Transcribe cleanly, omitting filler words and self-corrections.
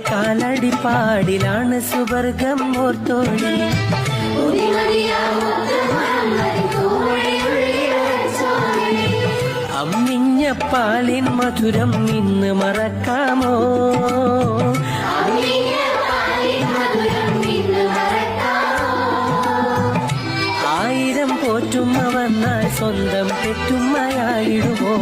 കാലടിപ്പാടിലാണ് സുവർഗം ഓർത്തോളി. അമ്മിഞ്ഞ പാലിൻ മധുരം ഇന്ന് മറക്കാമോ? ആയിരം പോറ്റുമ്മ വന്നാൽ സ്വന്തം പെറ്റുമ്മയായിടുമോ?